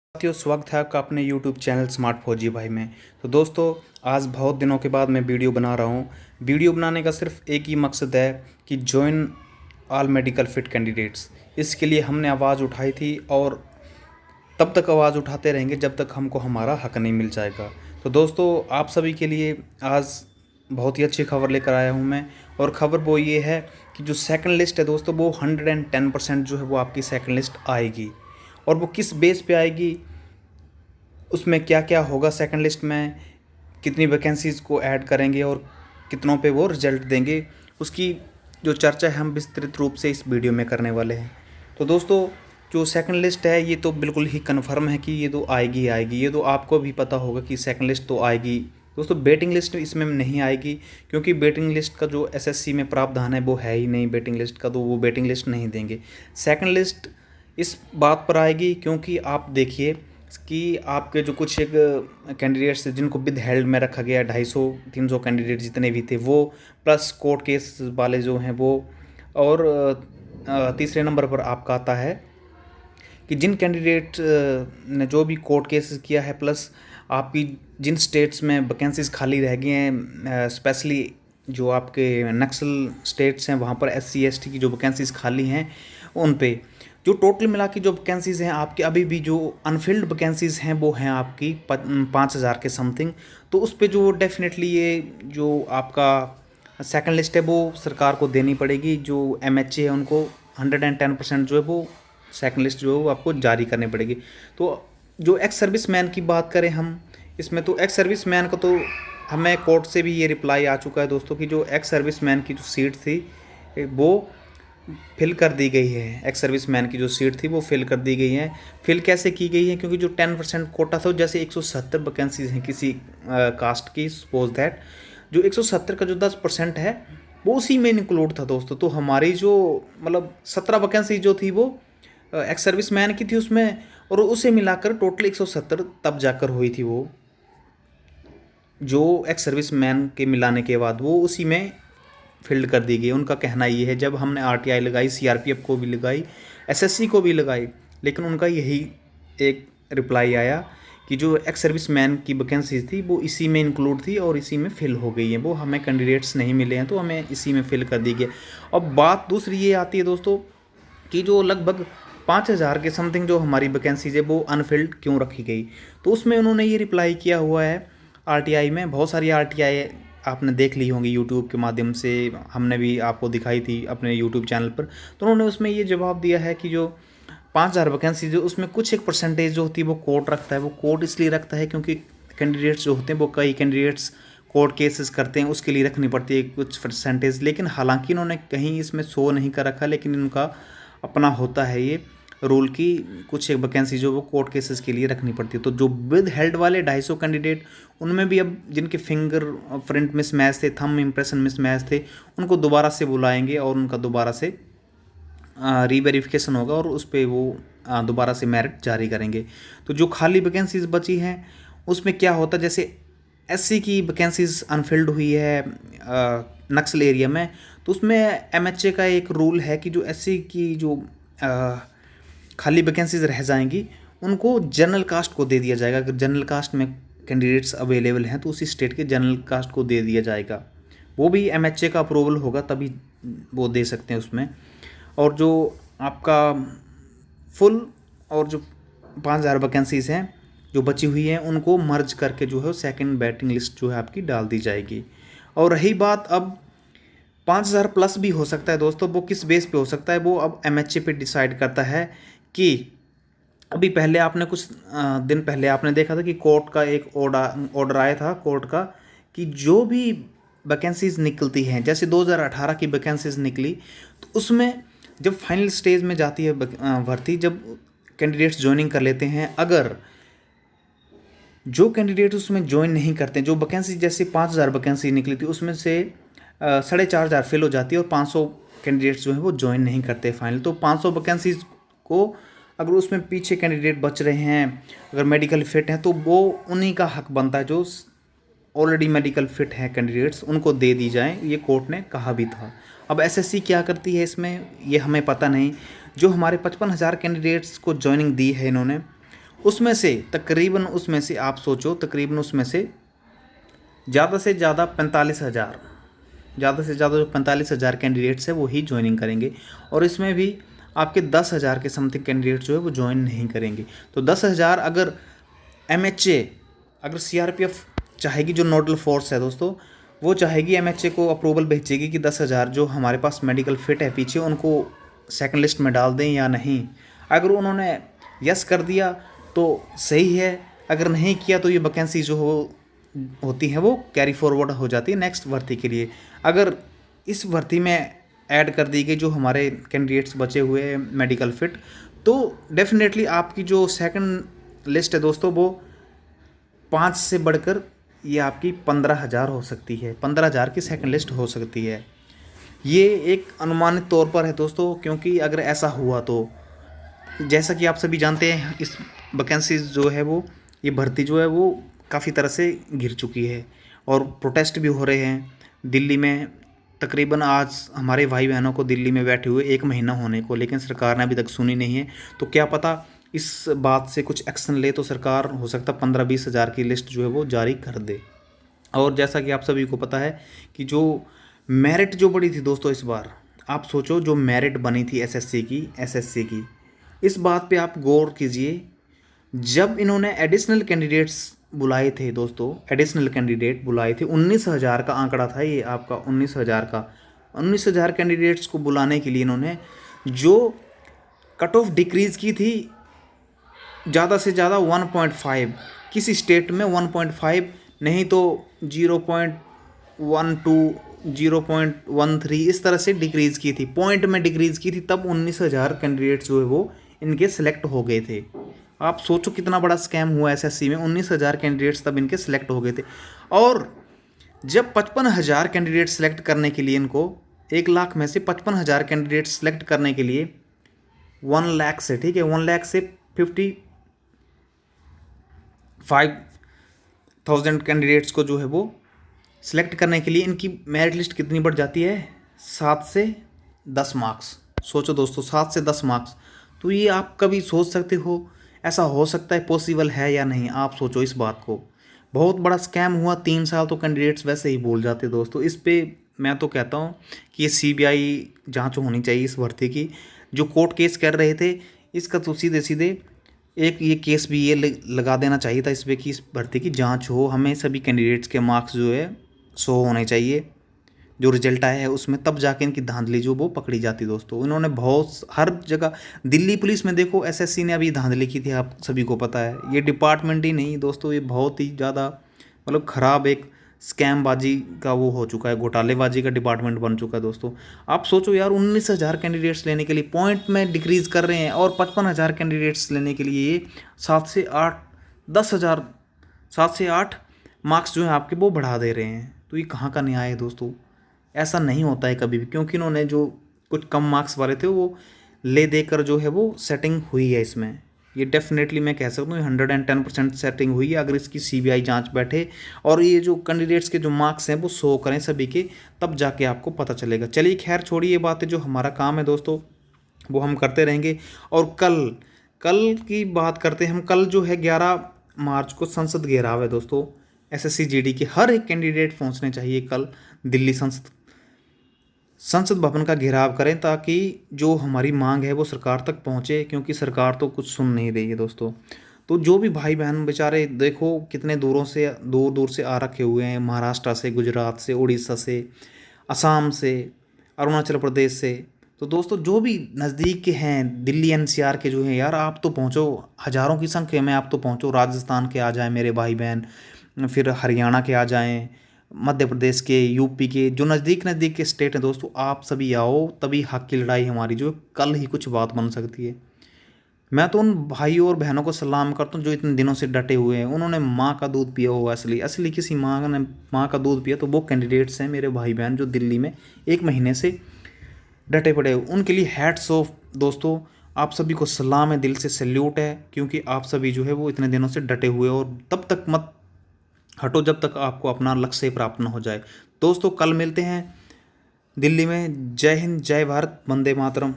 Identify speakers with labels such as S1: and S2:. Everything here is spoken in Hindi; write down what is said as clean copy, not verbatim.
S1: साथियों, स्वागत है आपका अपने YouTube चैनल स्मार्ट फौजी भाई में। तो दोस्तों, आज बहुत दिनों के बाद मैं वीडियो बना रहा हूँ। वीडियो बनाने का सिर्फ एक ही मकसद है कि join all medical fit candidates. इसके लिए हमने आवाज़ उठाई थी और तब तक आवाज़ उठाते रहेंगे जब तक हमको हमारा हक नहीं मिल जाएगा। तो दोस्तों, आप सभी के लिए आज बहुत ही अच्छी खबर लेकर आया हूँ मैं। और ख़बर वो ये है कि जो सेकंड लिस्ट है दोस्तों, वो 110% जो है वो आपकी सेकंड लिस्ट आएगी। और वो किस बेस पे आएगी, उसमें क्या क्या होगा, सेकंड लिस्ट में कितनी वैकेंसीज़ को ऐड करेंगे और कितनों पे वो रिजल्ट देंगे, उसकी जो चर्चा है हम विस्तृत रूप से इस वीडियो में करने वाले हैं। तो दोस्तों, जो सेकंड लिस्ट है ये तो बिल्कुल ही कन्फर्म है कि ये तो आएगी आएगी। ये तो आपको भी पता होगा कि सेकंड लिस्ट तो आएगी। दोस्तों, वेटिंग लिस्ट इसमें नहीं आएगी, क्योंकि वेटिंग लिस्ट का जो एसएससी में प्रावधान है वो है ही नहीं वेटिंग लिस्ट का, तो वो वेटिंग लिस्ट नहीं देंगे। सेकंड लिस्ट इस बात पर आएगी क्योंकि आप देखिए कि आपके जो कुछ एक कैंडिडेट्स जिनको विद हेल्ड में रखा गया, 250-300 कैंडिडेट जितने भी थे वो, प्लस कोर्ट केस वाले जो हैं वो, और तीसरे नंबर पर आपका आता है कि जिन कैंडिडेट ने जो भी कोर्ट केसेस किया है, प्लस आपकी जिन स्टेट्स में वैकेंसीज खाली रह गई हैं, स्पेशली जो आपके नक्सल स्टेट्स हैं वहाँ पर SC ST की जो वैकेंसीज खाली हैं उन पे जो टोटल मिला के जो वैकेंसीज़ हैं आपकी, अभी भी जो अनफिल्ड वैकेंसीज़ हैं वो हैं आपकी 5,000 के समथिंग। तो उस पे जो डेफिनेटली ये जो आपका सेकंड लिस्ट है वो सरकार को देनी पड़ेगी। जो MHA है उनको 110% जो है वो सेकंड लिस्ट जो है वो आपको जारी करनी पड़ेगी। तो जो एक्स सर्विस मैन की बात करें हम इसमें, तो एक्स सर्विस मैन का तो हमें कोर्ट से भी ये रिप्लाई आ चुका है दोस्तों कि जो एक्स सर्विस मैन की जो सीट थी वो फिल कर दी गई है। एक्स सर्विस मैन की जो सीट थी वो फिल कर दी गई है। फिल कैसे की गई है, क्योंकि जो 10% कोटा था, जैसे 170 वैकेंसीज हैं किसी कास्ट की, सपोज दैट जो 170 का जो 10% है वो उसी में इंक्लूड था दोस्तों। तो हमारी जो मतलब 17 वैकेंसी जो थी वो एक्स सर्विस मैन की थी उसमें, और उसे मिलाकर टोटल 170 तब जाकर हुई थी वो, जो एक्स सर्विस मैन के मिलाने के बाद वो उसी में फिल्ड कर दी गई। उनका कहना ये है, जब हमने RTI लगाई, CRPF को भी लगाई, SSC को भी लगाई, लेकिन उनका यही एक रिप्लाई आया कि जो एक्स सर्विस मैन की वैकेंसी थी वो इसी में इंक्लूड थी और इसी में फिल हो गई है। वो हमें कैंडिडेट्स नहीं मिले हैं तो हमें इसी में फिल कर दी गई। अब बात दूसरी ये आती है दोस्तों कि जो लगभग 5,000 के समथिंग जो हमारी वैकेंसीज है वो अनफिल्ड क्यों रखी गई। तो उसमें उन्होंने ये रिप्लाई किया हुआ है RTI में। बहुत सारी RTI आपने देख ली होंगी यूट्यूब के माध्यम से, हमने भी आपको दिखाई थी अपने यूट्यूब चैनल पर। तो उन्होंने उसमें ये जवाब दिया है कि जो 5,000 वैकेंसी जो उसमें कुछ एक परसेंटेज जो होती है वो कोर्ट रखता है। वो कोर्ट इसलिए रखता है क्योंकि कैंडिडेट्स जो होते हैं वो कई कैंडिडेट्स कोर्ट केसेस करते हैं, उसके लिए रखनी पड़ती है कुछ परसेंटेज। लेकिन हालांकि इन्होंने कहीं इसमें शो नहीं कर रखा, लेकिन इनका अपना होता है ये रूल की कुछ एक वैकेंसी जो वो कोर्ट केसेस के लिए रखनी पड़ती है। तो जो विद हेल्ड वाले 250 कैंडिडेट, उनमें भी अब जिनके फिंगर प्रिंट मिसमैच थे, थंब इम्प्रेशन मिसमैच थे, उनको दोबारा से बुलाएंगे और उनका दोबारा से रीवेरिफिकेशन होगा और उस पर वो दोबारा से मेरिट जारी करेंगे। तो जो खाली वैकेंसीज बची हैं उसमें क्या होता है, जैसे SC की वैकेंसीज अनफिल्ड हुई है नक्सल एरिया में, तो उसमें MHA का एक रूल है कि जो SC की जो खाली वैकेंसीज रह जाएंगी उनको जनरल कास्ट को दे दिया जाएगा। अगर जनरल कास्ट में कैंडिडेट्स अवेलेबल हैं तो उसी स्टेट के जनरल कास्ट को दे दिया जाएगा। वो भी MHA का अप्रूवल होगा तभी वो दे सकते हैं उसमें। और जो आपका फुल और जो 5,000 वैकेंसीज हैं जो बची हुई हैं उनको मर्ज करके जो है सेकंड वेटिंग लिस्ट जो है आपकी डाल दी जाएगी। और रही बात, अब 5,000 प्लस भी हो सकता है दोस्तों। वो किस बेस पे हो सकता है वो अब MHA पे डिसाइड करता है। कि अभी पहले आपने कुछ दिन पहले आपने देखा था कि कोर्ट का एक ऑर्डर आया था कोर्ट का कि जो भी वैकेंसीज निकलती हैं, जैसे 2018 की वैकेंसीज निकली, तो उसमें जब फाइनल स्टेज में जाती है भर्ती, जब कैंडिडेट्स ज्वाइनिंग कर लेते हैं, अगर जो कैंडिडेट उसमें ज्वाइन नहीं करते, जो वैकेंसी जैसे 5,000 वैकेंसी निकली थी उसमें से 4,500 फिल हो जाती है और 500 कैंडिडेट्स जो हैं वो ज्वाइन नहीं करते फाइनल। तो 500 वैकेंसीज को अगर उसमें पीछे कैंडिडेट बच रहे हैं, अगर मेडिकल फिट हैं, तो वो उन्हीं का हक बनता है जो ऑलरेडी मेडिकल फिट हैं कैंडिडेट्स, उनको दे दी जाए। ये कोर्ट ने कहा भी था। अब SSC क्या करती है इसमें ये हमें पता नहीं। जो हमारे 55,000 कैंडिडेट्स को ज्वाइनिंग दी है इन्होंने, उसमें से आप सोचो, तकरीबन उसमें से ज़्यादा से ज़्यादा 45,000, ज़्यादा से ज़्यादा जो 45,000 कैंडिडेट्स है वो ही ज्वाइनिंग करेंगे। और इसमें भी आपके 10,000 के समथिंग कैंडिडेट जो है वो ज्वाइन नहीं करेंगे। तो 10,000 अगर MHA, अगर CRPF चाहेगी, जो नोडल फोर्स है दोस्तों, वो चाहेगी, MHA को अप्रूवल भेजेगी कि 10,000 जो हमारे पास मेडिकल फिट है पीछे, उनको सेकंड लिस्ट में डाल दें या नहीं। अगर उन्होंने यस कर दिया तो सही है, अगर नहीं किया तो ये वैकेंसी जो होती है वो कैरी फॉरवर्ड हो जाती है नेक्स्ट भर्ती के लिए। अगर इस भर्ती में ऐड कर दी गई जो हमारे कैंडिडेट्स बचे हुए हैं मेडिकल फिट, तो डेफिनेटली आपकी जो सेकंड लिस्ट है दोस्तों वो 5 से बढ़कर ये आपकी 15,000 हो सकती है, 15,000 की सेकंड लिस्ट हो सकती है। ये एक अनुमानित तौर पर है दोस्तों, क्योंकि अगर ऐसा हुआ तो जैसा कि आप सभी जानते हैं इस वैकेंसीज जो है वो, ये भर्ती जो है वो काफ़ी तरह से घिर चुकी है और प्रोटेस्ट भी हो रहे हैं दिल्ली में। तकरीबन आज हमारे भाई बहनों को दिल्ली में बैठे हुए 1 महीना होने को, लेकिन सरकार ने अभी तक सुनी नहीं है। तो क्या पता इस बात से कुछ एक्शन ले तो सरकार हो सकता 15-20 हज़ार की लिस्ट जो है वो जारी कर दे। और जैसा कि आप सभी को पता है कि जो मेरिट जो बढ़ी थी दोस्तों इस बार, आप सोचो जो मेरिट बनी थी SSC की, इस बात पे आप गौर कीजिए। जब इन्होंने एडिशनल कैंडिडेट्स बुलाए थे दोस्तों, एडिशनल कैंडिडेट बुलाए थे, 19,000 का आंकड़ा था ये आपका, 19,000 कैंडिडेट्स को बुलाने के लिए इन्होंने जो कट ऑफ डिक्रीज़ की थी ज़्यादा से ज़्यादा 1.5, किसी स्टेट में 1.5 नहीं तो 0.12, 0.13 इस तरह से डिक्रीज़ की थी, पॉइंट में डिक्रीज़ की थी, तब 19,000 कैंडिडेट्स जो है वो इनके सेलेक्ट हो गए थे। आप सोचो कितना बड़ा स्कैम हुआ SSC में, 19,000 कैंडिडेट्स तब इनके सेलेक्ट हो गए थे। और जब 55,000 कैंडिडेट सेलेक्ट करने के लिए इनको 1 लाख में से 55,000 कैंडिडेट सेलेक्ट करने के लिए 1 लाख से, ठीक है, 1 लाख से 55,000 कैंडिडेट्स को जो है वो सिलेक्ट करने के लिए इनकी मेरिट लिस्ट कितनी बढ़ जाती है, 7 से 10 मार्क्स। सोचो दोस्तों 7 से 10 मार्क्स, तो ये आप कभी सोच सकते हो ऐसा हो सकता है, पॉसिबल है या नहीं? आप सोचो इस बात को। बहुत बड़ा स्कैम हुआ, 3 साल तो कैंडिडेट्स वैसे ही बोल जाते दोस्तों। इस पे मैं तो कहता हूँ कि ये CBI जांच होनी चाहिए इस भर्ती की। जो कोर्ट केस कर रहे थे इसका तो सीधे सीधे एक ये केस भी ये लगा देना चाहिए था इस पर कि इस भर्ती की जांच हो, हमें सभी कैंडिडेट्स के मार्क्स जो है शो होने चाहिए, जो रिजल्ट आया है उसमें, तब जाके इनकी धांधली जो वो पकड़ी जाती दोस्तों। इन्होंने बहुत हर जगह, दिल्ली पुलिस में देखो SSC ने अभी धांधली की थी, आप सभी को पता है। ये डिपार्टमेंट ही नहीं दोस्तों, ये बहुत ही ज़्यादा मतलब ख़राब एक स्कैमबाजी का वो हो चुका है, घोटालेबाजी का डिपार्टमेंट बन चुका है दोस्तों। आप सोचो यार 19,000 कैंडिडेट्स लेने के लिए पॉइंट में डिक्रीज़ कर रहे हैं, और 55,000 कैंडिडेट्स लेने के लिए ये 7 से 8 मार्क्स जो है आपके वो बढ़ा दे रहे हैं। तो ये कहाँ का न्याय है दोस्तों? ऐसा नहीं होता है कभी भी, क्योंकि इन्होंने जो कुछ कम मार्क्स वाले थे वो ले देकर जो है वो सेटिंग हुई है इसमें। ये डेफिनेटली मैं कह सकता हूँ 110% सेटिंग हुई है। अगर इसकी CBI जांच बैठे और ये जो कैंडिडेट्स के जो मार्क्स हैं वो शो करें सभी के, तब जाके आपको पता चलेगा। चलिए खैर छोड़िए ये बातें, जो हमारा काम है दोस्तों वो हम करते रहेंगे। और कल की बात करते हैं हम। कल जो है 11 मार्च को संसद घेराव है दोस्तों। SSC GD के हर एक कैंडिडेट पहुँचने चाहिए कल दिल्ली संसद भवन का घेराव करें, ताकि जो हमारी मांग है वो सरकार तक पहुंचे, क्योंकि सरकार तो कुछ सुन नहीं रही है दोस्तों। तो जो भी भाई बहन बेचारे देखो कितने दूर दूर से आ रखे हुए हैं, महाराष्ट्र से, गुजरात से, उड़ीसा से, असम से, अरुणाचल प्रदेश से। तो दोस्तों जो भी नज़दीक के हैं, दिल्ली NCR के जो हैं यार, आप तो पहुँचो, हज़ारों की संख्या में आप तो पहुँचो। राजस्थान के आ जाएँ मेरे भाई बहन, फिर हरियाणा के आ जाएँ, मध्य प्रदेश के, UP के, जो नज़दीक के स्टेट हैं दोस्तों, आप सभी आओ, तभी हक की लड़ाई हमारी जो कल ही कुछ बात बन सकती है। मैं तो उन भाइयों और बहनों को सलाम करता हूँ जो इतने दिनों से डटे हुए हैं। उन्होंने माँ का दूध पिया हो, असली किसी माँ ने माँ का दूध पिया, तो वो कैंडिडेट्स हैं मेरे भाई बहन जो दिल्ली में 1 महीने से डटे पड़े। उनके लिए हैट्स ऑफ दोस्तों, आप सभी को सलाम है, दिल से सैल्यूट है, क्योंकि आप सभी जो है वो इतने दिनों से डटे हुए, और तब तक मत हटो जब तक आपको अपना लक्ष्य प्राप्त न हो जाए। दोस्तों कल मिलते हैं दिल्ली में। जय हिंद, जय भारत, वंदे मातरम।